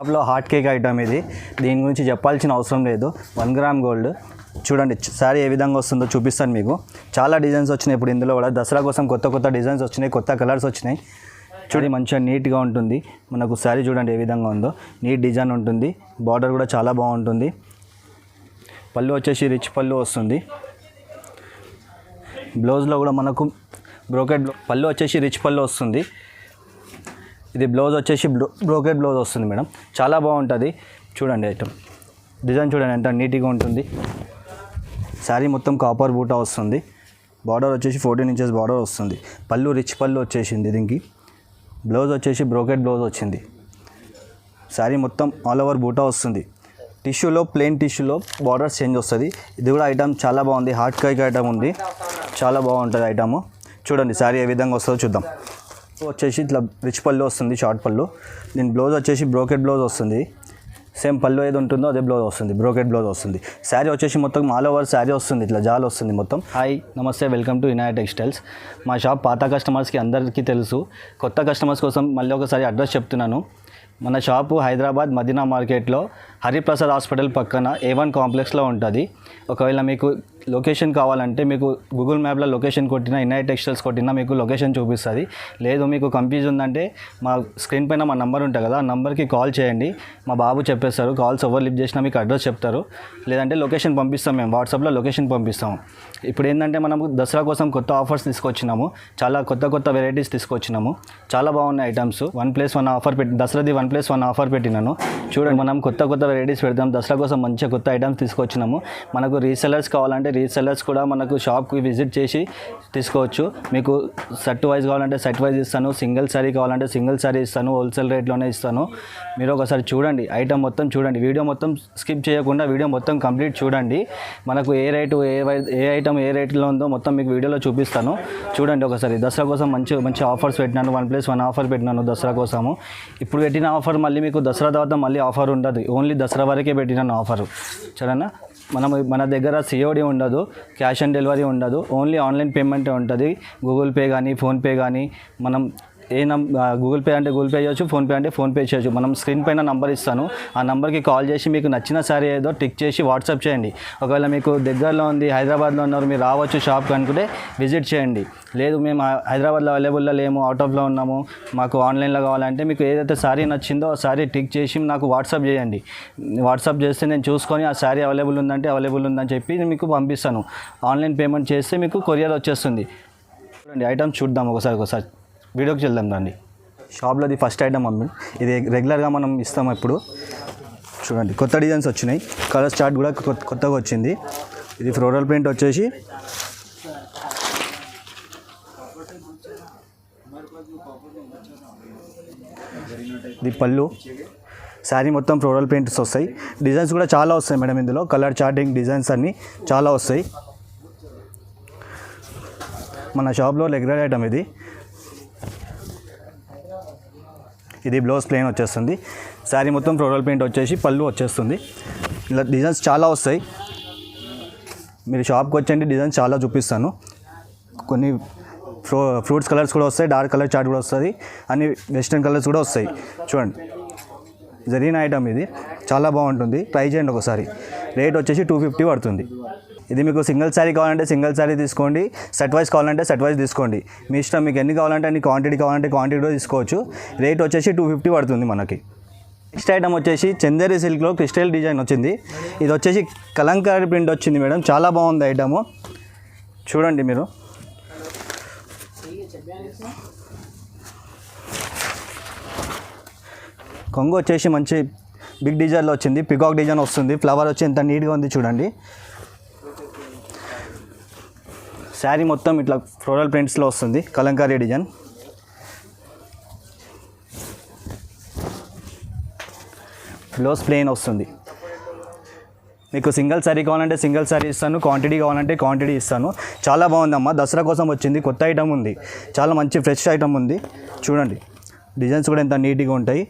షాప్లో hot cake item ఇది. దీని గురించి చెప్పాల్సిన అవసరం లేదు. 1 గ్రామ్ గోల్డ్. చూడండి శారీ ఏ విధంగా వస్తుందో చూపిస్తాను మీకు. చాలా డిజైన్స్ వచ్చినాయి ఇప్పుడు ఇందులో కూడా. దసరా కోసం కొత్త డిజైన్స్ వచ్చినాయి, కొత్త కలర్స్ వచ్చినాయి. చూడండి మంచిగా నీట్గా ఉంటుంది. మనకు శారీ చూడండి ఏ విధంగా ఉందో. నీట్ డిజైన్ ఉంటుంది. బార్డర్ కూడా చాలా బాగుంటుంది. పళ్ళు వచ్చేసి రిచ్ పళ్ళు వస్తుంది. బ్లౌజ్లో కూడా మనకు బ్రోకెట్ పళ్ళు వచ్చేసి రిచ్ పళ్ళు వస్తుంది. ఇది బ్లౌజ్ వచ్చేసి బ్రోకెట్ బ్లౌజ్ వస్తుంది మేడం. చాలా బాగుంటుంది. చూడండి ఐటమ్ డిజైన్ చూడండి ఎంత నీట్గా ఉంటుంది. శారీ మొత్తం కాపర్ బూటా వస్తుంది. బార్డర్ వచ్చేసి 14 ఇంచెస్ బార్డర్ వస్తుంది. పళ్ళు రిచ్ పళ్ళు వచ్చేసింది. దీనికి బ్లౌజ్ వచ్చేసి బ్రోకెట్ బ్లౌజ్ వచ్చింది. శారీ మొత్తం ఆల్ ఓవర్ బూటా వస్తుంది. టిష్యూలో ప్లెయిన్ టిష్యూలో బార్డర్స్ చేంజ్ వస్తుంది. ఇది కూడా ఐటమ్ చాలా బాగుంది. హాట్ కేక్ ఐటమ్ ఉంది. చాలా బాగుంటుంది ఐటమ్. చూడండి శారీ ఏ విధంగా వస్తుందో చూద్దాం. వచ్చేసి ఇట్లా రిచ్ పళ్ళు వస్తుంది, షార్ట్ పళ్ళు. దీని బ్లౌజ్ వచ్చేసి బ్రోకెట్ బ్లౌజ్ వస్తుంది. సేమ్ పళ్ళు ఏది ఉంటుందో అదే బ్లౌజ్ వస్తుంది, బ్రోకెట్ బ్లౌజ్ వస్తుంది. శారీ వచ్చేసి మొత్తం ఆల్ ఓవర్ శారీ వస్తుంది, ఇట్లా జాల్ వస్తుంది మొత్తం. హాయ్ నమస్తే, వెల్కమ్ టు వినాయక్ టెక్స్టైల్స్. మా షాప్ పాత కస్టమర్స్కి అందరికీ తెలుసు. కొత్త కస్టమర్స్ కోసం మళ్ళీ ఒకసారి అడ్రస్ చెప్తున్నాను. మన షాపు హైదరాబాద్ మదీనా మార్కెట్లో హరిప్రసాద్ హాస్పిటల్ పక్కన A1 కాంప్లెక్స్లో ఉంటుంది. ఒకవేళ మీకు లొకేషన్ కావాలంటే మీకు గూగుల్ మ్యాప్లో లొకేషన్ కొట్టినా, వినాయక్ టెక్స్టైల్స్ కొట్టినా మీకు లొకేషన్ చూపిస్తుంది. లేదు మీకు కన్ఫ్యూజ్ ఉందంటే మా స్క్రీన్ పైన మా నెంబర్ ఉంటుంది కదా, ఆ నెంబర్కి కాల్ చేయండి. మా బాబు చెప్పేస్తారు. కాల్స్ ఎవరు లిఫ్ట్ చేసినా మీకు అడ్రస్ చెప్తారు. లేదంటే లొకేషన్ పంపిస్తాం, మేము వాట్సాప్లో లొకేషన్ పంపిస్తాము. ఇప్పుడు ఏంటంటే మనము దసరా కోసం కొత్త ఆఫర్స్ తీసుకొచ్చినాము. చాలా కొత్త వెరైటీస్ తీసుకొచ్చినాము. చాలా బాగున్నాయి ఐటమ్స్. 1+1 ఆఫర్ పెట్టి దసరాది 1+1 ఆఫర్ పెట్టినాను. చూడండి మనం కొత్త వెరైటీస్ పెడతాం. దసరా కోసం మంచిగా కొత్త ఐటమ్స్ తీసుకొచ్చినాము. మనకు రీసెలర్స్ కావాలంటే రీసెలర్స్ కూడా మనకు షాప్కి విజిట్ చేసి తీసుకోవచ్చు. మీకు సెట్ వైజ్ కావాలంటే సెట్ వైజ్ ఇస్తాను. సింగిల్ శారీ కావాలంటే సింగిల్ శారీ ఇస్తాను. హోల్సేల్ రేట్లోనే ఇస్తాను. మీరు ఒకసారి చూడండి, ఐటమ్ మొత్తం చూడండి. వీడియో మొత్తం స్కిప్ చేయకుండా వీడియో మొత్తం కంప్లీట్ చూడండి. మనకు ఏ రేటు ఏ ఐటమ్ ఏ రేట్లో ఉందో మొత్తం మీకు వీడియోలో చూపిస్తాను. చూడండి ఒకసారి. దసరా కోసం మంచి ఆఫర్స్ పెట్టినాను. 1+1 ఆఫర్ పెట్టినాను దసరా కోసము. ఇప్పుడు పెట్టిన ఆఫర్ మళ్ళీ మీకు దసరా తర్వాత మళ్ళీ ఆఫర్ ఉండదు. ఓన్లీ దసరా వరకే పెట్టినాను ఆఫరు. సరేనా? మన దగ్గర COD ఉండదు, క్యాష్ ఆన్ డెలివరీ ఉండదు. ఓన్లీ ఆన్లైన్ పేమెంటే ఉంటుంది. గూగుల్ పే కానీ ఫోన్పే కానీ మనం గూగుల్ పే అంటే గూగుల్ పే చేయొచ్చు, ఫోన్పే అంటే ఫోన్పే చేయొచ్చు. మనం స్క్రీన్ పైన నంబర్ ఇస్తాను. ఆ నెంబర్కి కాల్ చేసి మీకు నచ్చిన శారీ ఏదో టిక్ చేసి వాట్సాప్ చేయండి. ఒకవేళ మీకు దగ్గరలో ఉంది, హైదరాబాద్లో ఉన్నారు, మీరు రావచ్చు షాప్కి అనుకుంటే విజిట్ చేయండి. లేదు మేము హైదరాబాద్లో అవైలబుల్లో లేము, అవుట్ ఆఫ్లో ఉన్నాము, మాకు ఆన్లైన్లో కావాలంటే మీకు ఏదైతే శారీ నచ్చిందో ఆ శారీ టిక్ చేసి నాకు వాట్సాప్ చేయండి. వాట్సాప్ చేస్తే నేను చూసుకొని ఆ శారీ అవైలబుల్ ఉందని చెప్పి మీకు పంపిస్తాను. ఆన్లైన్ పేమెంట్ చేస్తే మీకు కొరియర్ వచ్చేస్తుంది. చూడండి ఐటమ్ చూద్దాం ఒకసారి వీడియోకి వెళ్దాం రండి. షాప్లో అది ఫస్ట్ ఐటమ్ అమ్మి. ఇది రెగ్యులర్గా మనం ఇస్తాం ఇప్పుడు. చూడండి కొత్త డిజైన్స్ వచ్చినాయి. కలర్ చార్ట్ కూడా కొత్తగా వచ్చింది. ఇది ఫ్లోరల్ ప్రింట్ వచ్చేసి ఇది పళ్ళు. శారీ మొత్తం ఫ్లోరల్ ప్రింట్స్ వస్తాయి. డిజైన్స్ కూడా చాలా వస్తాయి మేడం ఇందులో. కలర్ చార్టింగ్ డిజైన్స్ అన్నీ చాలా వస్తాయి. మన షాప్లో రెగ్యులర్ ఐటమ్ ఇది. ఇది బ్లౌజ్ ప్లెయిన్ వచ్చేస్తుంది. శారీ మొత్తం ఫ్లోరల్ ప్రింట్ వచ్చేసి పళ్ళు వచ్చేస్తుంది. ఇలా డిజైన్స్ చాలా వస్తాయి. మీరు షాప్కి వచ్చండి, డిజైన్స్ చాలా చూపిస్తాను. కొన్ని ఫ్రూట్స్ కలర్స్ కూడా వస్తాయి, డార్క్ కలర్ చార్ట్ కూడా వస్తుంది, అన్ని వెస్ట్రన్ కలర్స్ కూడా వస్తాయి. చూడండి జరిగిన ఐటమ్ ఇది. చాలా బాగుంటుంది, ట్రై చేయండి ఒకసారి. రేట్ వచ్చేసి 250 పడుతుంది. ఇది మీకు సింగిల్ శారీ కావాలంటే సింగిల్ శారీ తీసుకోండి, సెట్ వైజ్ కావాలంటే సెట్ వైజ్ తీసుకోండి. మీ ఇష్టం, మీకు ఎన్ని కావాలంటే అన్ని క్వాంటిటీ కావాలంటే క్వాంటిటీ కూడా తీసుకోవచ్చు. రేట్ వచ్చేసి 250 పడుతుంది మనకి. నెక్స్ట్ ఐటమ్ వచ్చేసి చందేరి సిల్క్లో క్రిస్టల్ డిజైన్ వచ్చింది. ఇది వచ్చేసి కలంకారీ ప్రింట్ వచ్చింది మేడం. చాలా బాగుంది ఐటము. చూడండి మీరు. కొంగు వచ్చేసి మంచి బిగ్ డిజైన్లో వచ్చింది. పికాక్ డిజైన్ వస్తుంది. ఫ్లవర్ వచ్చి ఎంత నీట్గా ఉంది చూడండి. శారీ మొత్తం ఇట్లా ఫ్లోరల్ ప్రింట్స్లో వస్తుంది. కలంకారీ డిజైన్. బ్లౌజ్ ప్లెయిన్ వస్తుంది. మీకు సింగిల్ శారీ కావాలంటే సింగిల్ శారీ ఇస్తాను, క్వాంటిటీ కావాలంటే క్వాంటిటీ ఇస్తాను. చాలా బాగుందమ్మా. దసరా కోసం వచ్చింది, కొత్త ఐటమ్ ఉంది. చాలా మంచి ఫ్రెష్ ఐటమ్ ఉంది. చూడండి డిజైన్స్ కూడా ఎంత నీట్గా ఉంటాయి.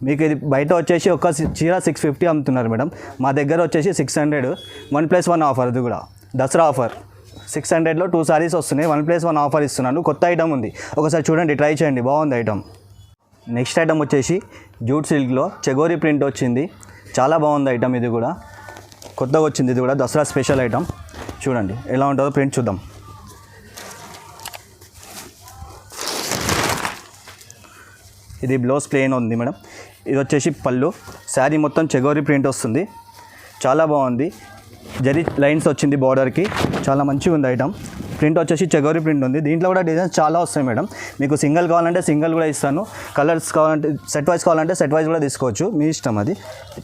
మీకు ఇది బయట వచ్చేసి ఒక చీర 650 అమ్ముతున్నారు మేడం. మా దగ్గర వచ్చేసి 600. 1+1 ఆఫర్. అది కూడా దసరా ఆఫర్. 600లో 2 సారీస్ వస్తున్నాయి. 1+1 ఆఫర్ ఇస్తున్నాను. కొత్త ఐటమ్ ఉంది. ఒకసారి చూడండి, ట్రై చేయండి. బాగుంది ఐటమ్. నెక్స్ట్ ఐటమ్ వచ్చేసి జూట్ సిల్క్లో చెగోరీ ప్రింట్ వచ్చింది. చాలా బాగుంది ఐటమ్. ఇది కూడా కొత్తగా వచ్చింది. ఇది కూడా దసరా స్పెషల్ ఐటమ్. చూడండి ఎలా ఉంటుందో ప్రింట్ చూద్దాం. ఇది బ్లౌజ్ ప్లెయిన్ ఉంది మేడం. ఇది వచ్చేసి పళ్ళు. శారీ మొత్తం చెగోరీ ప్రింట్ వస్తుంది. చాలా బాగుంది. జరీ లైన్స్ వచ్చింది బార్డర్కి. చాలా మంచిగా ఉంది ఐటమ్. ప్రింట్ వచ్చేసి చెగోరీ ప్రింట్ ఉంది. దీంట్లో కూడా డిజైన్స్ చాలా వస్తాయి మేడం. మీకు సింగిల్ కావాలంటే సింగిల్ కూడా ఇస్తాను. కలర్స్ కావాలంటే సెట్ వైజ్ కావాలంటే సెట్ వైజ్ కూడా తీసుకోవచ్చు. మీ ఇష్టం అది.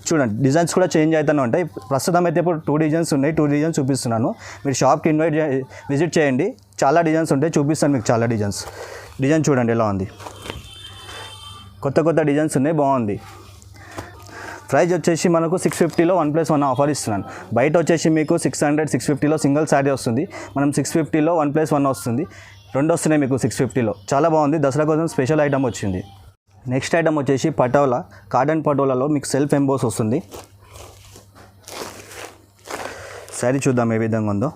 చూడండి డిజైన్స్ కూడా చేంజ్ అవుతూనే ఉంటాయి. ప్రస్తుతం అయితే ఇప్పుడు 2 డిజైన్స్ ఉన్నాయి. 2 డిజైన్స్ చూపిస్తున్నాను. మీరు షాప్కి విజిట్ చేయండి. చాలా డిజైన్స్ ఉంటాయి. చూపిస్తాను మీకు చాలా డిజైన్ చూడండి ఎలా ఉంది. కొత్త డిజైన్స్ ఉన్నాయి. బాగుంది. ప్రైస్ వచ్చేసి మనకు 650లో 1+1 ఆఫర్ ఇస్తున్నాను. బయట వచ్చేసి మీకు 600 650లో సింగిల్ శారీ వస్తుంది. మనం 650లో 1+1 వస్తుంది. 2 వస్తున్నాయి మీకు 650లో. చాలా బాగుంది. దసరా కోసం స్పెషల్ ఐటమ్ వచ్చింది. నెక్స్ట్ ఐటమ్ వచ్చేసి పటోలా. కాటన్ పటోలాలో మీకు సెల్ఫ్ ఎంబోస్ వస్తుంది. శారీ చూద్దాం ఏ విధంగా ఉందో.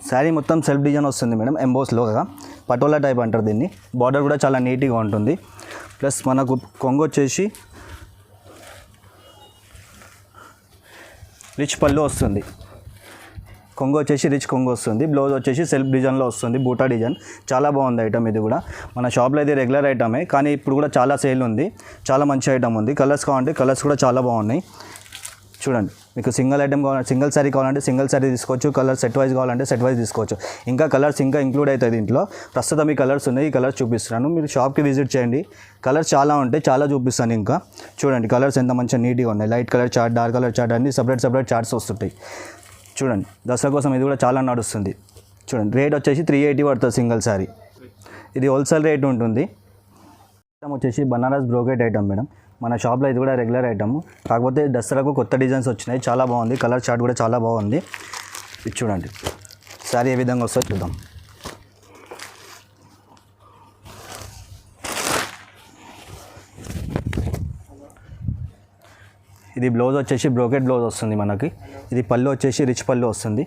శారీ మొత్తం సెల్ఫ్ డిజైన్ వస్తుంది మేడం. ఎంబోస్లోగా పటోలా టైప్ అంటారు దీన్ని. బార్డర్ కూడా చాలా నీట్గా ఉంటుంది. ప్లస్ మనకు కొంగు వచ్చేసి రిచ్ పళ్ళు వస్తుంది. కొంగు వచ్చేసి రిచ్ కొంగు వస్తుంది. బ్లౌజ్ వచ్చేసి సెల్ఫ్ డిజైన్లో వస్తుంది. బూటా డిజైన్. చాలా బాగుంది ఐటమ్. ఇది కూడా మన షాప్లో అయితే రెగ్యులర్ ఐటమే, కానీ ఇప్పుడు కూడా చాలా సేల్ ఉంది. చాలా మంచి ఐటమ్ ఉంది. కలర్స్ కావాలంటే కలర్స్ కూడా చాలా బాగున్నాయి. చూడండి మీకు సింగిల్ ఐటమ్ కావాలంటే సింగిల్ శారీ కావాలంటే సింగిల్ శారీ తీసుకోవచ్చు. కలర్ సెట్ వైజ్ కావాలంటే సెట్ వైజ్ తీసుకోవచ్చు. ఇంకా కలర్స్ ఇంకా ఇంక్లూడ్ అవుతాయి దీంట్లో. ప్రస్తుతం ఈ కలర్స్ ఉన్నాయి. ఈ కలర్స్ చూపిస్తున్నాను. మీరు షాప్కి విజిట్ చేయండి. కలర్స్ చాలా ఉంటాయి. చాలా చూపిస్తాను. ఇంకా చూడండి కలర్స్ ఎంత మంచిగా నీట్గా ఉన్నాయి. Light colour chart, dark colour chart అన్ని సపరేట్ చార్ట్స్ వస్తుంటాయి. చూడండి దసరా కోసం ఇది కూడా చాలా నడుస్తుంది. చూడండి రేట్ వచ్చేసి 380 పడుతుంది సింగిల్ శారీ. ఇది హోల్సేల్ రేట్ ఉంటుంది. ఐటమ్ వచ్చేసి బనారస్ బ్రోకెట్ ఐటమ్ మేడం. మన షాప్లో ఇది కూడా రెగ్యులర్ ఐటమ్. కాకపోతే దసరాకు కొత్త డిజైన్స్ వచ్చినాయి. చాలా బాగుంది. కలర్ చార్ట్ కూడా చాలా బాగుంది. ఇది చూడండి శారీ ఏ విధంగా వస్తుందో చూద్దాం. ఇది బ్లౌజ్ వచ్చేసి బ్రోకెట్ బ్లౌజ్ వస్తుంది మనకి. ఇది పళ్ళు వచ్చేసి రిచ్ పళ్ళు వస్తుంది.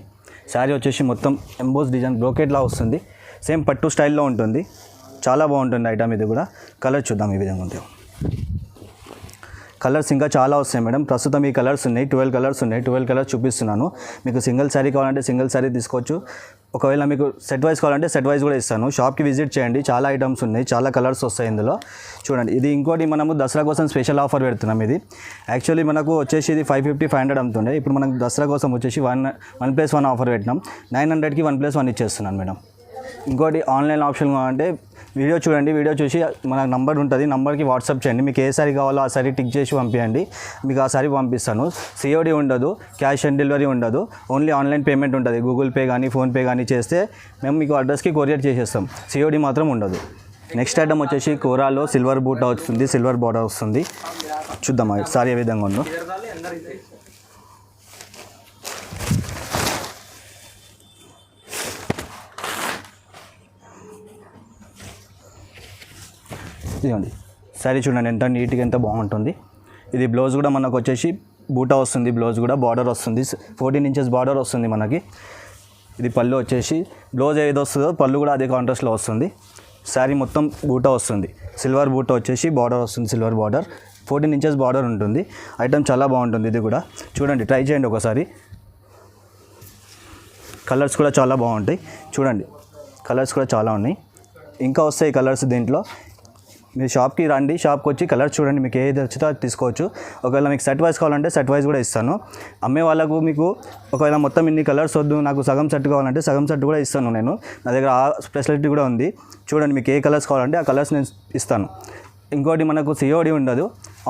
శారీ వచ్చేసి మొత్తం ఎంబోస్ డిజైన్ బ్రోకెట్లా వస్తుంది. సేమ్ పట్టు స్టైల్లో ఉంటుంది. చాలా బాగుంటుంది ఐటమ్. ఇది కూడా కలర్ చూద్దాం ఈ విధంగా ఉంది. కలర్స్ ఇంకా చాలా వస్తాయి మేడం. ప్రస్తుతం ఈ కలర్స్ ఉన్నాయి. 12 కలర్స్ ఉన్నాయి. 12 కలర్స్ చూపిస్తున్నాను. మీకు సింగిల్ శారీ కావాలంటే సింగిల్ శారీ తీసుకోవచ్చు. ఒకవేళ మీకు సెట్ వైజ్ కావాలంటే సెట్ వైజ్ కూడా ఇస్తాను. షాప్కి విజిట్ చేయండి. చాలా ఐటమ్స్ ఉన్నాయి. చాలా కలర్స్ వస్తాయి ఇందులో. చూడండి ఇది ఇంకోటి మనము దసరా కోసం స్పెషల్ ఆఫర్ పెడుతున్నాం. ఇది యాక్చువల్లీ మనకు వచ్చేసి ఇది 550 500 అమ్ముతుండే. ఇప్పుడు మనకు దసరా కోసం వచ్చేసి 1+1 ఆఫర్ పెట్టినాం. 900కి 1+1 ఇచ్చేస్తున్నాను మేడం. ఇంకోటి ఆన్లైన్ ఆప్షన్ కావాలంటే వీడియో చూడండి. వీడియో చూసి మన నంబర్ ఉంటుంది. నంబర్కి వాట్సాప్ చేయండి. మీకు ఏ సారీ కావాలో ఆ సారీ టిక్ చేసి పంపించండి. మీకు ఆ సారీ పంపిస్తాను. సిఓడి ఉండదు. క్యాష్ ఆన్ డెలివరీ ఉండదు. ఓన్లీ ఆన్లైన్ పేమెంట్ ఉంటుంది. గూగుల్ పే కానీ ఫోన్పే కానీ చేస్తే మేము మీకు అడ్రస్కి కొరియర్ చేసేస్తాం. సిఓడి మాత్రం ఉండదు. నెక్స్ట్ ఐటమ్ వచ్చేసి కోరాలో సిల్వర్ బూటా వస్తుంది. సిల్వర్ బార్డర్ వస్తుంది. చూద్దాం సారీ ఏ విధంగా ఉందో. ఇదిగోండి శారీ చూడండి ఎంత నీట్గా ఎంత బాగుంటుంది. ఇది బ్లౌజ్ కూడా మనకు వచ్చేసి బూటా వస్తుంది. బ్లౌజ్ కూడా బార్డర్ వస్తుంది. 14 ఇంచెస్ బార్డర్ వస్తుంది మనకి. ఇది పళ్ళు వచ్చేసి బ్లౌజ్ ఏది వస్తుందో పళ్ళు కూడా అదే కాంట్రాస్ట్లో వస్తుంది. శారీ మొత్తం బూటా వస్తుంది. సిల్వర్ బూటా వచ్చేసి బార్డర్ వస్తుంది. సిల్వర్ బార్డర్ 14 ఇంచెస్ బార్డర్ ఉంటుంది. ఐటమ్ చాలా బాగుంటుంది. ఇది కూడా చూడండి ట్రై చేయండి ఒకసారి. కలర్స్ కూడా చాలా బాగుంటాయి. చూడండి కలర్స్ కూడా చాలా ఉన్నాయి. ఇంకా వస్తాయి కలర్స్ దీంట్లో. మీరు షాప్కి రండి. షాప్కి వచ్చి కలర్స్ చూడండి. మీకు ఏది వచ్చితే అది తీసుకోవచ్చు. ఒకవేళ మీకు సెట్ వైజ్ కావాలంటే సెట్ వైజ్ కూడా ఇస్తాను. అమ్మే వాళ్ళకు మీకు ఒకవేళ మొత్తం ఇన్ని కలర్స్ వద్దు నాకు సగం సెట్ కావాలంటే సగం సెట్ కూడా ఇస్తాను నేను. నా దగ్గర ఆ స్పెషాలిటీ కూడా ఉంది. చూడండి మీకు ఏ కలర్స్ కావాలంటే ఆ కలర్స్ నేను ఇస్తాను. ఇంకోటి మనకు సిఓడి ఉండదు.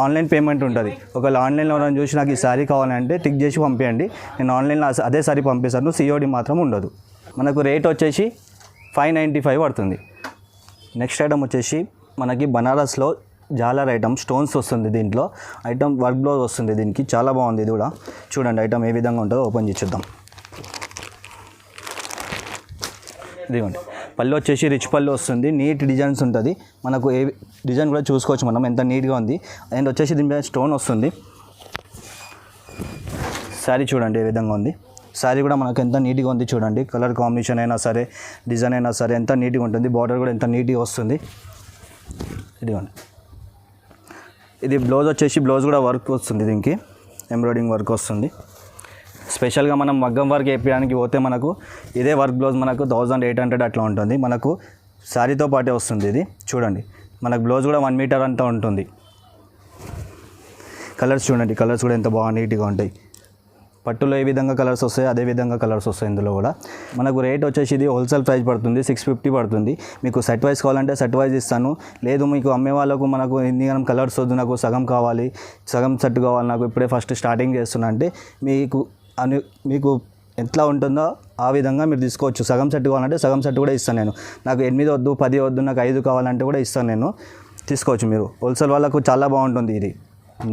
ఆన్లైన్ పేమెంట్ ఉంటుంది. ఒకవేళ ఆన్లైన్లో ఎవరైనా చూసి నాకు ఈ శారీ కావాలంటే టిక్ చేసి పంపించండి. నేను ఆన్లైన్లో అదే శారీ పంపిస్తాను. సిఓడి మాత్రం ఉండదు. మనకు రేట్ వచ్చేసి 595 పడుతుంది. నెక్స్ట్ ఐటమ్ వచ్చేసి మనకి బనారస్లో జాలర్ ఐటమ్ స్టోన్స్ వస్తుంది. దీంట్లో ఐటమ్ వర్క్ బ్లౌజ్ వస్తుంది. దీనికి చాలా బాగుంది. ఇది కూడా చూడండి ఐటమ్ ఏ విధంగా ఉంటుందో ఓపెన్ చేసి చూద్దాం. ఇదిగోండి పళ్ళు వచ్చేసి రిచ్ పళ్ళు వస్తుంది. నీట్ డిజైన్స్ ఉంటుంది. మనకు ఏ డిజైన్ కూడా చూసుకోవచ్చు మనం ఎంత నీట్గా ఉంది. అండ్ వచ్చేసి దీని మీద స్టోన్ వస్తుంది. శారీ చూడండి ఏ విధంగా ఉంది. శారీ కూడా మనకు ఎంత నీట్గా ఉంది చూడండి. కలర్ కాంబినేషన్ అయినా సరే, డిజైన్ అయినా సరే ఎంత నీట్గా ఉంటుంది. బార్డర్ కూడా ఎంత నీట్గా వస్తుంది. ఇదిగోండి. ఇది బ్లౌజ్ వచ్చేసి బ్లౌజ్ కూడా వర్క్ వస్తుంది, దీనికి ఎంబ్రాయిడింగ్ వర్క్ వస్తుంది. స్పెషల్గా మనం మగ్గం వర్క్ వేయడానికి పోతే మనకు ఇదే వర్క్ బ్లౌజ్ మనకు 1800 అట్లా ఉంటుంది. మనకు శారీతో పాటే వస్తుంది ఇది. చూడండి, మనకు బ్లౌజ్ కూడా 1 మీటర్ అంతా ఉంటుంది. కలర్స్ చూడండి, కలర్స్ కూడా ఎంత బాగా నీట్గా ఉంటాయి. పట్టులో ఏ విధంగా కలర్స్ వస్తాయి అదే విధంగా కలర్స్ వస్తాయి ఇందులో కూడా. మనకు రేట్ వచ్చేసి ఇది హోల్సేల్ ప్రైస్ పడుతుంది, 650 పడుతుంది. మీకు సెట్ వైజ్ కావాలంటే సెట్ వైజ్ ఇస్తాను. లేదు మీకు అమ్మే వాళ్ళకు మనకు ఇన్ని కలర్స్ వద్దు, నాకు సగం కావాలి, సగం సెట్ కావాలి, నాకు ఇప్పుడే ఫస్ట్ స్టార్టింగ్ చేస్తున్నా అంటే మీకు ఎట్లా ఉంటుందో ఆ విధంగా మీరు తీసుకోవచ్చు. సగం సెట్ కావాలంటే సగం సెట్ కూడా ఇస్తాను నేను. నాకు 8 వద్దు, 10 వద్దు, నాకు 5 కావాలంటే కూడా ఇస్తాను నేను. తీసుకోవచ్చు మీరు. హోల్సేల్ వాళ్ళకు చాలా బాగుంటుంది ఇది.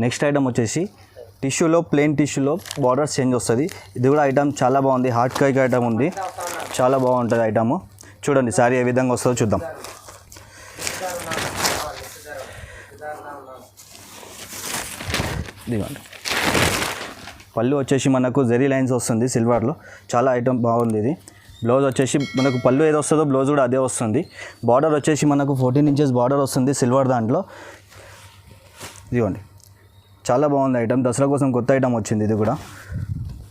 నెక్స్ట్ ఐటమ్ వచ్చేసి టిష్యూలో, ప్లెయిన్ టిష్యూలో బార్డర్స్ చేంజ్ వస్తుంది. ఇది కూడా ఐటమ్ చాలా బాగుంది. హార్డ్ కైక్ ఐటమ్ ఉంది, చాలా బాగుంటుంది ఐటము. చూడండి శారీ ఏ విధంగా వస్తుందో చూద్దాం. ఇదిగోండి. పళ్ళు వచ్చేసి మనకు జెరీ లైన్స్ వస్తుంది సిల్వర్లో, చాలా ఐటమ్ బాగుంది ఇది. బ్లౌజ్ వచ్చేసి మనకు పళ్ళు ఏదో వస్తుందో బ్లౌజ్ కూడా అదే వస్తుంది. బార్డర్ వచ్చేసి మనకు 14 ఇంచెస్ బార్డర్ వస్తుంది సిల్వర్ దాంట్లో. ఇదిగోండి, చాలా బాగుంది ఐటమ్. దసరా కోసం కొత్త ఐటమ్ వచ్చింది ఇది కూడా.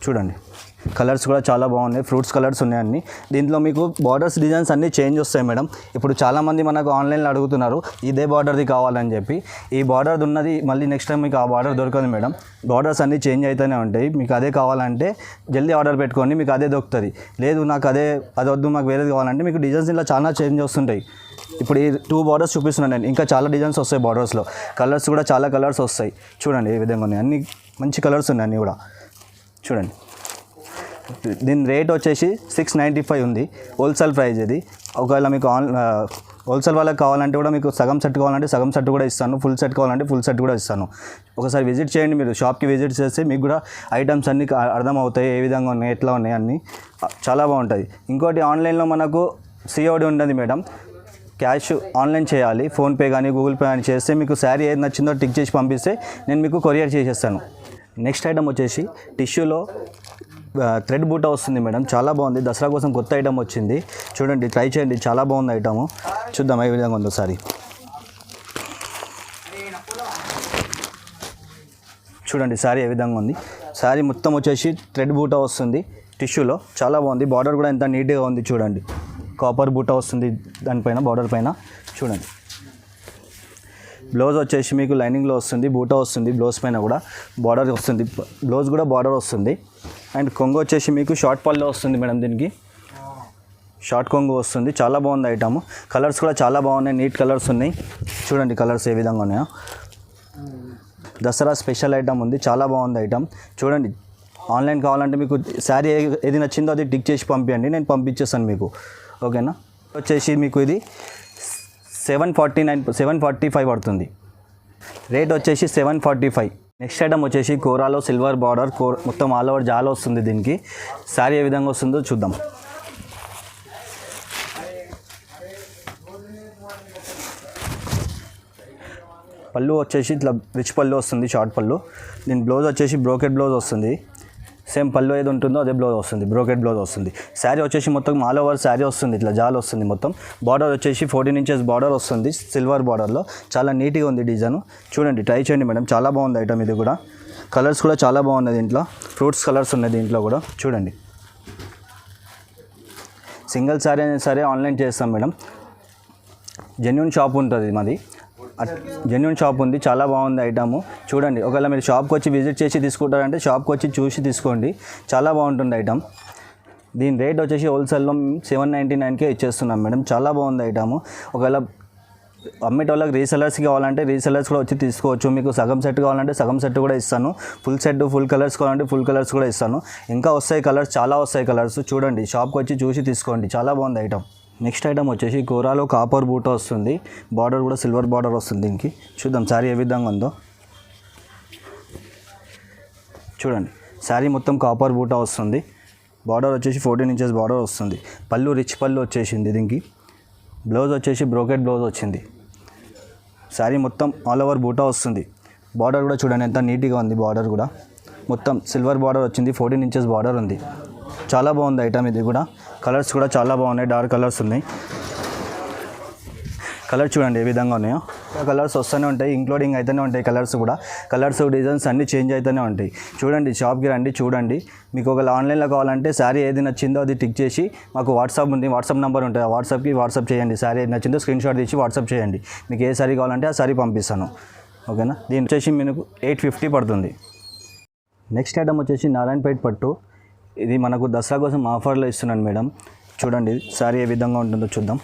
చూడండి, కలర్స్ కూడా చాలా బాగున్నాయి. ఫ్రూట్స్ కలర్స్ ఉన్నాయి అన్ని. దీంట్లో మీకు బార్డర్స్ డిజైన్స్ అన్నీ చేంజ్ వస్తాయి మేడం. ఇప్పుడు చాలామంది మనకు ఆన్లైన్లో అడుగుతున్నారు ఇదే బార్డర్ది కావాలని చెప్పి. ఈ బార్డర్ది ఉన్నది మళ్ళీ నెక్స్ట్ టైం మీకు ఆ బార్డర్ దొరకదు మేడం. బార్డర్స్ అన్నీ చేంజ్ అవుతూనే ఉంటాయి. మీకు అదే కావాలంటే జల్దీ ఆర్డర్ పెట్టుకోండి, మీకు అదే దొరుకుతుంది. లేదు నాకు అది వద్దు, మాకు వేరేది కావాలంటే మీకు డిజైన్స్ ఇలా చాలా చేంజ్ వస్తుంటాయి. ఇప్పుడు ఈ 2 బార్డర్స్ చూపిస్తున్నాను నేను, ఇంకా చాలా డిజైన్స్ వస్తాయి బార్డర్స్లో. కలర్స్ కూడా చాలా కలర్స్ వస్తాయి. చూడండి ఏ విధంగా ఉన్నాయి, అన్ని మంచి కలర్స్ ఉన్నాయి అన్నీ కూడా. చూడండి, దీని రేట్ వచ్చేసి 695 ఉంది. హోల్సేల్ ప్రైస్ ఇది. ఒకవేళ మీకు హోల్సేల్ వాళ్ళకి కావాలంటే కూడా మీకు సగం సెట్ కావాలంటే సగం సెట్ కూడా ఇస్తాను, ఫుల్ సెట్ కావాలంటే ఫుల్ సెట్ కూడా ఇస్తాను. ఒకసారి విజిట్ చేయండి, మీరు షాప్కి విజిట్ చేస్తే మీకు కూడా ఐటమ్స్ అన్నీ అర్థమవుతాయి, ఏ విధంగా ఉన్నాయి, ఎట్లా ఉన్నాయి అన్నీ. చాలా బాగుంటుంది. ఇంకోటి ఆన్లైన్లో మనకు సిఓడి ఉంటుంది మేడం. క్యాష్ ఆన్లైన్ చేయాలి, ఫోన్పే కానీ గూగుల్ పే కానీ చేస్తే మీకు శారీ ఏది నచ్చిందో టిక్ చేసి పంపిస్తే నేను మీకు కొరియర్ చేసేస్తాను. నెక్స్ట్ ఐటమ్ వచ్చేసి టిష్యూలో థ్రెడ్ బూటా వస్తుంది మేడం, చాలా బాగుంది. దసరా కోసం కొత్త ఐటమ్ వచ్చింది. చూడండి, ట్రై చేయండి, చాలా బాగుంది ఐటము. చూద్దాం ఏ విధంగా ఉందో సారీ. చూడండి శారీ ఏ విధంగా ఉంది. శారీ మొత్తం వచ్చేసి థ్రెడ్ బూటా వస్తుంది టిష్యూలో, చాలా బాగుంది. బార్డర్ కూడా ఎంత నీట్గా ఉంది చూడండి. కాపర్ బూటా వస్తుంది దానిపైన, బార్డర్ పైన. చూడండి, బ్లౌజ్ వచ్చేసి మీకు లైనింగ్లో వస్తుంది, బూటా వస్తుంది. బ్లౌజ్ పైన కూడా బార్డర్ వస్తుంది, బ్లౌజ్ కూడా బార్డర్ వస్తుంది. అండ్ కొంగు వచ్చేసి మీకు షార్ట్ పల్లో వస్తుంది మేడం. దీనికి షార్ట్ కొంగు వస్తుంది. చాలా బాగుంది ఐటమ్. కలర్స్ కూడా చాలా బాగున్నాయి, నీట్ కలర్స్ ఉన్నాయి. చూడండి కలర్స్ ఏ విధంగా ఉన్నాయో. దసరా స్పెషల్ ఐటమ్ ఉంది, చాలా బాగుంది ఐటమ్. చూడండి, ఆన్లైన్ కావాలంటే మీకు శారీ ఏది నచ్చిందో అది టిక్ చేసి పంపించండి, నేను పంపించేస్తాను మీకు. ఓకేనా. వచ్చేసి మీకు ఇది 745 పడుతుంది. రేట్ వచ్చేసి 745. నెక్స్ట్ ఐటమ్ వచ్చేసి కోరాలో సిల్వర్ బార్డర్, మొత్తం ఆల్ ఓవర్ జాల వస్తుంది. దీనికి శారీ ఏ విధంగా వస్తుందో చూద్దాం. పళ్ళు వచ్చేసి ఇట్లా రిచ్ పళ్ళు వస్తుంది, షార్ట్ పళ్ళు. దీని బ్లౌజ్ వచ్చేసి బ్రోకెట్ బ్లౌజ్ వస్తుంది. సేమ్ పళ్ళు ఏది ఉంటుందో అదే బ్లౌజ్ వస్తుంది, బ్రోకెట్ బ్లౌజ్ వస్తుంది. శారీ వచ్చేసి మొత్తం ఆల్ ఓవర్ శారీ వస్తుంది, ఇట్లా జాల్ వస్తుంది మొత్తం. బార్డర్ వచ్చేసి 14 ఇంచెస్ బార్డర్ వస్తుంది సిల్వర్ బార్డర్లో, చాలా నీట్గా ఉంది డిజైన్. చూడండి, ట్రై చేయండి మేడం, చాలా బాగుంది ఐటమ్. ఇది కూడా కలర్స్ కూడా చాలా బాగున్నాయి. దీంట్లో ఫ్రూట్స్ కలర్స్ ఉన్నాయి దీంట్లో కూడా. చూడండి, సింగిల్ శారీ అయినా సరే ఆన్లైన్ చేస్తాం మేడం. జెన్యూన్ షాప్ ఉంటుంది మాది, జెన్యూన్ షాప్ ఉంది, చాలా బాగుంది ఐటము. చూడండి, ఒకవేళ మీరు షాప్కి వచ్చి విజిట్ చేసి తీసుకుంటారంటే షాప్కి వచ్చి చూసి తీసుకోండి, చాలా బాగుంటుంది ఐటమ్. దీని రేట్ వచ్చేసి హోల్సేల్లో 799కే ఇచ్చేస్తున్నాం మేడం, చాలా బాగుంది ఐటము. ఒకవేళ అమ్మేటోళ్ళకి రీసెలర్స్ కావాలంటే రీసెలర్స్ కూడా వచ్చి తీసుకోవచ్చు. మీకు సగం సెట్ కావాలంటే సగం సెట్ కూడా ఇస్తాను, ఫుల్ సెట్ ఫుల్ కలర్స్ కావాలంటే ఫుల్ కలర్స్ కూడా ఇస్తాను. ఇంకా వస్తాయి కలర్స్, చాలా వస్తాయి కలర్స్. చూడండి, షాప్కి వచ్చి చూసి తీసుకోండి, చాలా బాగుంది ఐటమ్. నెక్స్ట్ ఐటమ్ వచ్చేసి కోరాలో కాపర్ బూట వస్తుంది, బార్డర్ కూడా సిల్వర్ బార్డర్ వస్తుంది దీనికి. చూద్దాం శారీ ఏ విధంగా ఉందో. చూడండి, శారీ మొత్తం కాపర్ బూట వస్తుంది. బార్డర్ వచ్చేసి 14 ఇంచెస్ బార్డర్ వస్తుంది. పళ్ళు రిచ్ పళ్ళు వచ్చేసింది దీనికి. బ్లౌజ్ వచ్చేసి బ్రోకెట్ బ్లౌజ్ వచ్చింది. శారీ మొత్తం ఆల్ ఓవర్ బూటా వస్తుంది. బార్డర్ కూడా చూడండి ఎంత నీట్గా ఉంది. బార్డర్ కూడా మొత్తం సిల్వర్ బార్డర్ వచ్చింది, 14 ఇంచెస్ బార్డర్ ఉంది. చాలా బాగుంది ఐటమ్. ఇది కూడా కలర్స్ కూడా చాలా బాగున్నాయి, డార్క్ కలర్స్ ఉన్నాయి. కలర్ చూడండి ఏ విధంగా ఉన్నాయో. కలర్స్ వస్తూనే ఉంటాయి, ఇంక్లూడింగ్ అయితేనే ఉంటాయి కలర్స్ కూడా. కలర్స్ డిజైన్స్ అన్నీ చేంజ్ అవుతూనే ఉంటాయి. చూడండి, షాప్కి రండి, చూడండి. మీకు ఒకవేళ ఆన్లైన్లో కావాలంటే శారీ ఏది నచ్చిందో అది టిక్ చేసి మాకు వాట్సాప్ ఉంది, వాట్సాప్ నెంబర్ ఉంటుంది, ఆ వాట్సాప్ చేయండి. శారీ ఏది నచ్చిందో స్క్రీన్ షాట్ తీసి వాట్సాప్ చేయండి. మీకు ఏ శారీ కావాలంటే ఆ శారీ పంపిస్తాను. ఓకేనా. దీని వచ్చేసి మీకు 850 పడుతుంది. నెక్స్ట్ ఐటమ్ వచ్చేసి నారాయణపేట పట్టు. ఇది మనకు దసరా కోసం ఆఫర్లో ఇస్తున్నాను మేడం. చూడండి శారీ ఏ విధంగా ఉంటుందో చూద్దాం.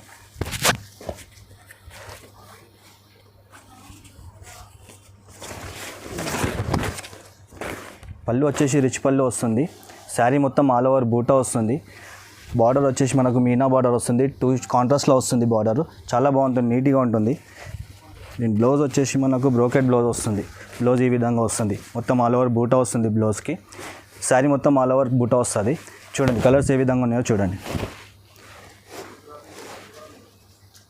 పళ్ళు వచ్చేసి రిచ్ పళ్ళు వస్తుంది. శారీ మొత్తం ఆల్ ఓవర్ బూటా వస్తుంది. బార్డర్ వచ్చేసి మనకు మీనా బార్డర్ వస్తుంది, 2 కాంట్రాస్ట్లో వస్తుంది బార్డర్. చాలా బాగుంటుంది, నీట్గా ఉంటుంది. దీని బ్లౌజ్ వచ్చేసి మనకు బ్రోకెట్ బ్లౌజ్ వస్తుంది. బ్లౌజ్ ఈ విధంగా వస్తుంది, మొత్తం ఆల్ ఓవర్ బూటా వస్తుంది బ్లౌజ్కి. శారీ మొత్తం ఆల్ ఓవర్ బూటా వస్తుంది. చూడండి కలర్స్ ఏ విధంగా ఉన్నాయో చూడండి.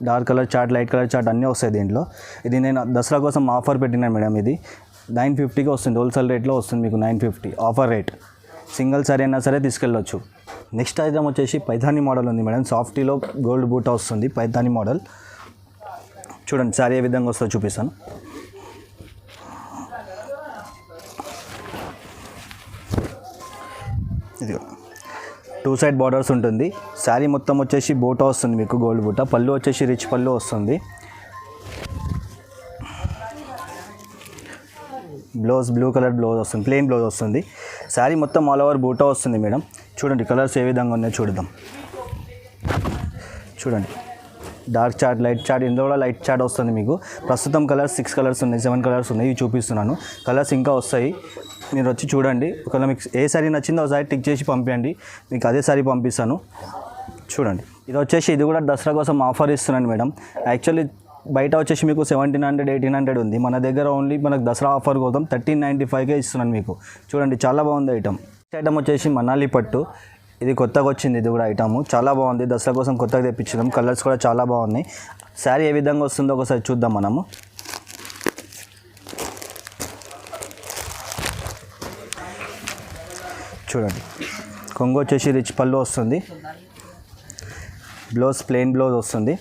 Dark colour chart, light colour chart అన్నీ వస్తాయి దీంట్లో. ఇది నేను దసరా కోసం ఆఫర్ పెట్టినాను మేడం. ఇది 950కి వస్తుంది, హోల్సేల్ రేట్లో వస్తుంది మీకు 950 ఆఫర్ రేట్. సింగిల్ సారీ అయినా సరే తీసుకెళ్ళొచ్చు. నెక్స్ట్ ఐటమ్ వచ్చేసి పైథానీ మోడల్ ఉంది మేడం. సాఫ్టీలో గోల్డ్ బూటా వస్తుంది, పైథానీ మోడల్. చూడండి శారీ ఏ విధంగా వస్తుందో చూపిస్తాను. ఇది 2 సైడ్ బార్డర్స్ ఉంటుంది. శారీ మొత్తం వచ్చేసి బూటా వస్తుంది మీకు, గోల్డ్ బూటా. పళ్ళు వచ్చేసి రిచ్ పళ్ళు వస్తుంది. బ్లౌజ్ బ్లూ కలర్ బ్లౌజ్ వస్తుంది, ప్లెయిన్ బ్లౌజ్ వస్తుంది. శారీ మొత్తం ఆల్ ఓవర్ బూటా వస్తుంది మేడం. చూడండి కలర్స్ ఏ విధంగా ఉన్నాయో చూద్దాం. చూడండి డార్క్ చార్ట్, లైట్ చార్ట్, ఇందులో కూడా లైట్ చార్ట్ వస్తుంది మీకు. ప్రస్తుతం కలర్స్ 6 కలర్స్ ఉన్నాయి, 7 కలర్స్ ఉన్నాయి, ఇవి చూపిస్తున్నాను. కలర్స్ ఇంకా వస్తాయి, మీరు వచ్చి చూడండి. ఒకవేళ మీకు ఏ సారీ నచ్చిందో ఒకసారి టిక్ చేసి పంపించండి, మీకు అదే సారీ పంపిస్తాను. చూడండి ఇది వచ్చేసి, ఇది కూడా దసరా కోసం ఆఫర్ ఇస్తున్నాను మేడం. యాక్చువల్లీ బయట వచ్చేసి మీకు 1700, 1800 ఉంది. మన దగ్గర ఓన్లీ మనకు దసరా ఆఫర్ కోసం 1395కే ఇస్తున్నాను మీకు. చూడండి చాలా బాగుంది ఐటమ్. ఐటమ్ వచ్చేసి మనాలి పట్టు. ఇది కొత్తగా వచ్చింది, ఇది కూడా ఐటమ్ చాలా బాగుంది. దసరా కోసం కొత్తగా తెప్పించినాం. కలర్స్ కూడా చాలా బాగున్నాయి. శారీ ఏ విధంగా వస్తుందో ఒకసారి చూద్దాం మనము. చూడండి కొంగు వచ్చేసి రిచ్ పళ్ళు వస్తుంది. బ్లౌజ్ ప్లెయిన్ బ్లౌజ్ వస్తుంది.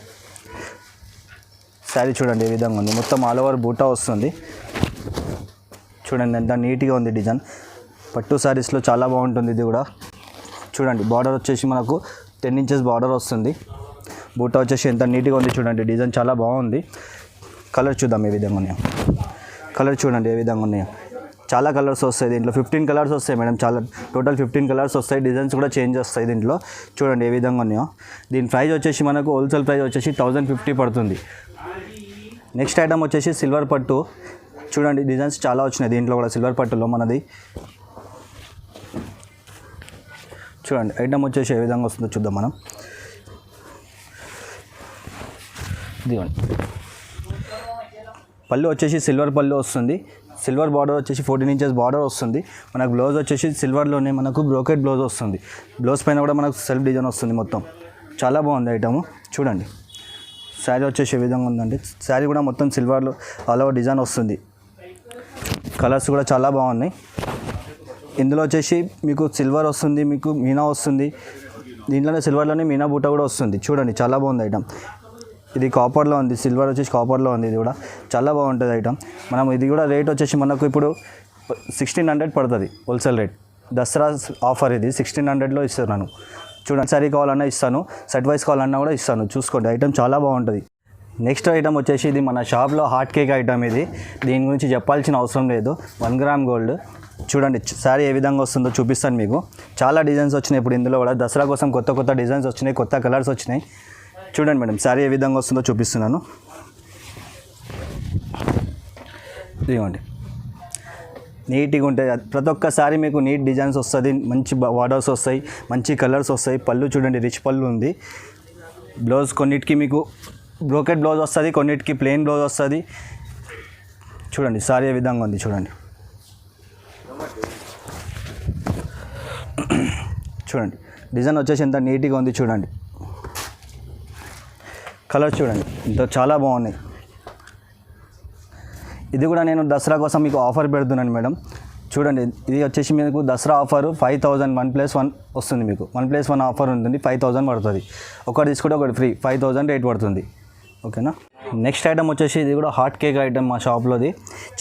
శారీ చూడండి ఏ విధంగా ఉంది, మొత్తం ఆల్ ఓవర్ బూటా వస్తుంది. చూడండి ఎంత నీట్గా ఉంది డిజైన్. పట్టు శారీస్లో చాలా బాగుంటుంది ఇది కూడా. చూడండి బార్డర్ వచ్చేసి మనకు 10 ఇంచెస్ బార్డర్ వస్తుంది. బూటా వచ్చేసి ఎంత నీట్గా ఉంది చూడండి. డిజైన్ చాలా బాగుంది. కలర్ చూద్దాం ఏ విధంగా ఉన్నాయో. కలర్ చూడండి ఏ విధంగా ఉన్నాయో. చాలా కలర్స్ వస్తాయి దీంట్లో, 15 కలర్స్ వస్తాయి మేడం. చాలా టోటల్ 15 కలర్స్ వస్తాయి. డిజైన్స్ కూడా చేంజ్ వస్తాయి దీంట్లో. చూడండి ఏ విధంగా ఉన్నాయో. దీని ప్రైస్ వచ్చేసి మనకు హోల్సేల్ ప్రైస్ వచ్చేసి 1050 పడుతుంది. నెక్స్ట్ ఐటమ్ వచ్చేసి సిల్వర్ పట్టు. చూడండి డిజైన్స్ చాలా వచ్చినాయి దీంట్లో కూడా, సిల్వర్ పట్టులో మనది. చూడండి ఐటమ్ వచ్చేసి ఏ విధంగా వస్తుందో చూద్దాం మనం. ఇదిగోండి పళ్ళు వచ్చేసి సిల్వర్ పళ్ళు వస్తుంది. సిల్వర్ బార్డర్ వచ్చేసి 14 ఇంచెస్ బార్డర్ వస్తుంది. మనకు బ్లౌజ్ వచ్చేసి సిల్వర్లోనే మనకు బ్రోకెట్ బ్లౌజ్ వస్తుంది. బ్లౌజ్ పైన కూడా మనకు సెల్ఫ్ డిజైన్ వస్తుంది మొత్తం. చాలా బాగుంది ఐటమ్. చూడండి శారీ వచ్చేసి ఏ విధంగా ఉందండి. శారీ కూడా మొత్తం సిల్వర్లో ఆల్ ఓవర్ డిజైన్ వస్తుంది. కలర్స్ కూడా చాలా బాగున్నాయి. ఇందులో వచ్చేసి మీకు సిల్వర్ వస్తుంది, మీకు మీనా వస్తుంది. దీంట్లోనే సిల్వర్లోనే మీనా బూట కూడా వస్తుంది. చూడండి చాలా బాగుంది ఐటమ్. ఇది కాపర్లో ఉంది, సిల్వర్ వచ్చేసి కాపర్లో ఉంది. ఇది కూడా చాలా బాగుంటుంది ఐటమ్. మనం ఇది కూడా రేట్ వచ్చేసి మనకు ఇప్పుడు 1600 పడుతుంది హోల్సేల్ రేట్. దసరా ఆఫర్ ఇది 1600లో ఇస్తున్నాను. చూడండి సారీ కావాలన్నా ఇస్తాను, సెట్ వైస్ కావాలన్నా కూడా ఇస్తాను. చూసుకోండి ఐటమ్ చాలా బాగుంటుంది. నెక్స్ట్ ఐటమ్ వచ్చేసి ఇది మన షాప్లో హాట్ కేక్ ఐటమ్. ఇది దీని గురించి చెప్పాల్సిన అవసరం లేదు. 1 గ్రామ్ గోల్డ్. చూడండి శారీ ఏ విధంగా వస్తుందో చూపిస్తాను మీకు. చాలా డిజైన్స్ వచ్చినాయి ఇప్పుడు ఇందులో కూడా. దసరా కోసం కొత్త కొత్త డిజైన్స్ వచ్చినాయి, కొత్త కలర్స్ వచ్చినాయి. చూడండి మేడం శారీ ఏ విధంగా వస్తుందో చూపిస్తున్నాను. ఇదిగోండి నీట్గా ఉంటాయి. ప్రతి ఒక్క శారీ మీకు నీట్ డిజైన్స్ వస్తుంది, మంచి బార్డర్స్ వస్తాయి, మంచి కలర్స్ వస్తాయి. పళ్ళు చూడండి రిచ్ పళ్ళు ఉంది. బ్లౌజ్ కొన్నిటికి మీకు బ్రోకెట్ బ్లౌజ్ వస్తుంది, కొన్నిటికి ప్లెయిన్ బ్లౌజ్ వస్తుంది. చూడండి శారీ ఏ విధంగా ఉంది చూడండి. చూడండి డిజైన్ వచ్చేసి ఎంత నీట్గా ఉంది చూడండి. కలర్ చూడండి ఇంత చాలా బాగున్నాయి. ఇది కూడా నేను దసరా కోసం మీకు ఆఫర్ పెడుతున్నాను మేడం. చూడండి, ఇది వచ్చేసి మీకు దసరా ఆఫర్ 5000 1+1 వస్తుంది. మీకు 1+1 ఆఫర్ ఉంటుంది, 5000 పడుతుంది. ఒకటి తీసుకుంటే ఒకటి ఫ్రీ, 5000 రేట్ పడుతుంది. ఓకేనా. నెక్స్ట్ ఐటమ్ వచ్చేసి ఇది కూడా హాట్ కేక్ ఐటమ్ మా షాప్లోది.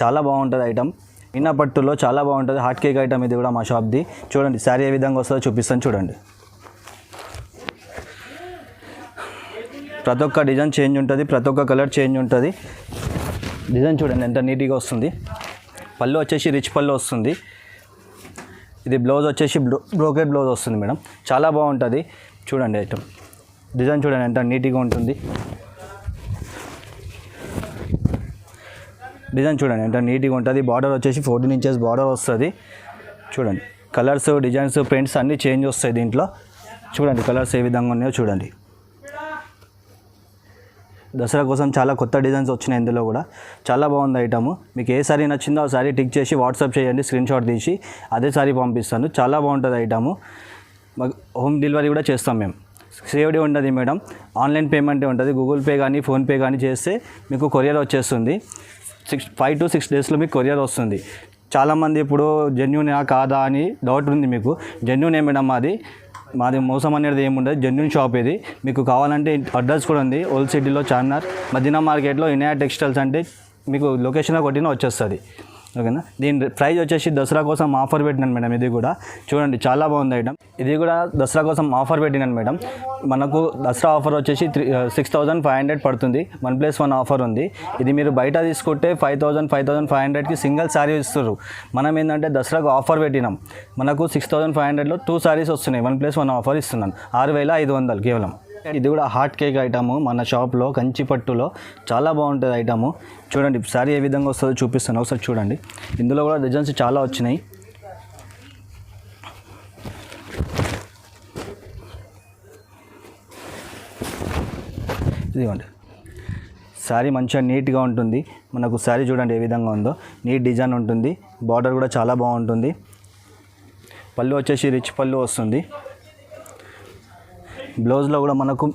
చాలా బాగుంటుంది ఐటమ్, ఇన్న పట్టులో చాలా బాగుంటుంది హాట్ కేక్ ఐటమ్. ఇది కూడా మా షాప్ది. చూడండి శారీ ఏ విధంగా వస్తుందో చూపిస్తాను చూడండి. ప్రతి ఒక్క డిజైన్ చేంజ్ ఉంటుంది, ప్రతి ఒక్క కలర్ చేంజ్ ఉంటుంది. డిజైన్ చూడండి ఎంత నీట్గా వస్తుంది. పళ్ళు వచ్చేసి రిచ్ పళ్ళు వస్తుంది. ఇది బ్లౌజ్ వచ్చేసి బ్రోకెట్ బ్లౌజ్ వస్తుంది మేడం. చాలా బాగుంటుంది. చూడండి ఐటమ్ డిజైన్ చూడండి ఎంత నీట్గా ఉంటుంది. డిజైన్ చూడండి ఎంత నీట్గా ఉంటుంది. బార్డర్ వచ్చేసి 14 ఇంచెస్ బార్డర్ వస్తుంది. చూడండి కలర్స్, డిజైన్స్, ప్రింట్స్ అన్నీ చేంజ్ వస్తాయి దీంట్లో. చూడండి కలర్స్ ఏ విధంగా ఉన్నాయో చూడండి. దసరా కోసం చాలా కొత్త డిజైన్స్ వచ్చినాయి. ఇందులో కూడా చాలా బాగుంది ఐటమ్. మీకు ఏ సారీ నచ్చిందో ఆ సారీ టిక్ చేసి వాట్సాప్ చేయండి, స్క్రీన్షాట్ తీసి అదే సారీ పంపిస్తాను. చాలా బాగుంటుంది ఐటమ్. హోమ్ డెలివరీ కూడా చేస్తాం మేము. సేవ్డ్ ఉంటుంది మేడం. ఆన్లైన్ పేమెంట్ ఉంటుంది. గూగుల్ పే కానీ ఫోన్పే కానీ చేస్తే మీకు కొరియర్ వచ్చేస్తుంది. 5 to 6 డేస్లో మీకు కొరియర్ వస్తుంది. చాలామంది ఇప్పుడు జెన్యూనా కాదా అని డౌట్ ఉంది మీకు. జెన్యూనే మేడం మాది మోసం అనేది ఏముండదు. జెన్యూన్ షాప్ ఇది. మీకు కావాలంటే అడ్రస్ కూడా ఉంది. ఓల్డ్ సిటీలో చార్మినార్ మదీనా మార్కెట్లో ఇనయా టెక్స్టైల్స్ అంటే మీకు లొకేషన్లో కొట్టినా వచ్చేస్తుంది. ఓకేనా. దీని ప్రైస్ వచ్చేసి దసరా కోసం ఆఫర్ పెట్టినాను మేడం. ఇది కూడా చూడండి చాలా బాగుంది ఐటమ్. ఇది కూడా దసరా కోసం ఆఫర్ పెట్టినాను మేడం. మనకు దసరా ఆఫర్ వచ్చేసి 6500 పడుతుంది. 1+1 ఆఫర్ ఉంది. ఇది మీరు బయట తీసుకుంటే 5500కి సింగిల్ శారీ ఇస్తారు. మనం ఏంటంటే దసరాకు ఆఫర్ పెట్టినాం. మనకు 6500లో 2 శారీస్ వస్తున్నాయి. 1+1 ఆఫర్ ఇస్తున్నాను. 6500 కేవలం. ఇది కూడా హాట్ కేక్ ఐటము మన షాప్లో కంచి పట్టులో చాలా బాగుంటుంది ఐటము. చూడండి శారీ ఏ విధంగా వస్తుందో చూపిస్తాను ఒకసారి చూడండి. ఇందులో కూడా డిజైన్స్ చాలా వచ్చినాయి. ఇదిగోండి శారీ మంచిగా నీట్గా ఉంటుంది. మనకు శారీ చూడండి ఏ విధంగా ఉందో. నీట్ డిజైన్ ఉంటుంది. బార్డర్ కూడా చాలా బాగుంటుంది. పళ్ళు వచ్చేసి రిచ్ పళ్ళు వస్తుంది. బ్లౌజ్లో కూడా మనకు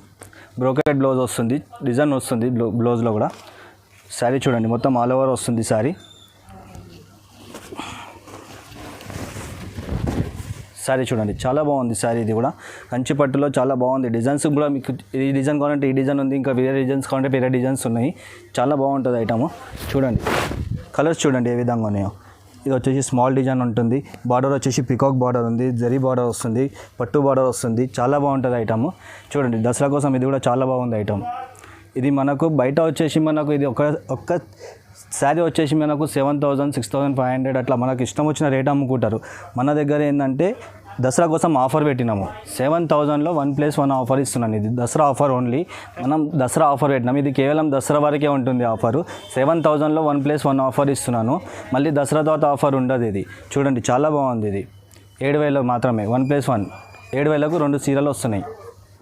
బ్రోకెట్ బ్లౌజ్ వస్తుంది. డిజైన్ వస్తుంది బ్లౌజ్లో కూడా. శారీ చూడండి మొత్తం ఆల్ ఓవర్ వస్తుంది శారీ. శారీ చూడండి చాలా బాగుంది శారీ. ఇది కూడా కంచి పట్టులో చాలా బాగుంది. డిజైన్స్ కూడా మీకు ఈ డిజైన్ కావాలంటే ఈ డిజైన్ ఉంది. ఇంకా వేరే డిజైన్స్ కావాలంటే వేరే డిజైన్స్ ఉన్నాయి. చాలా బాగుంటుంది ఐటమ్. చూడండి కలర్స్ చూడండి ఏ విధంగా ఉన్నాయో. ఇది వచ్చేసి స్మాల్ డిజైన్ ఉంటుంది. బార్డర్ వచ్చేసి పికాక్ బార్డర్ ఉంది. జరీ బార్డర్ వస్తుంది. పట్టు బార్డర్ వస్తుంది. చాలా బాగుంటుంది ఐటమ్. చూడండి దసరా కోసం ఇది కూడా చాలా బాగుంది ఐటమ్. ఇది మనకు బయట వచ్చేసి మనకు ఇది ఒక్క శారీ వచ్చేసి మనకు 7000 6500 అట్లా మనకు ఇష్టం వచ్చిన రేట్ అమ్ముకుంటారు. మన దగ్గర ఏంటంటే దసరా కోసం ఆఫర్ పెట్టినాము. 7000లో 1+1 ఆఫర్ ఇస్తున్నాను. ఇది దసరా ఆఫర్ ఓన్లీ. మనం దసరా ఆఫర్ పెట్టినాము. ఇది కేవలం దసరా వరకే ఉంటుంది ఆఫరు. 7000లో 1+1 ఆఫర్ ఇస్తున్నాను. మళ్ళీ దసరా తర్వాత ఆఫర్ ఉండదు. ఇది చూడండి చాలా బాగుంది. ఇది 7000 మాత్రమే 1+1. 7000కు 2 చీరలు వస్తున్నాయి.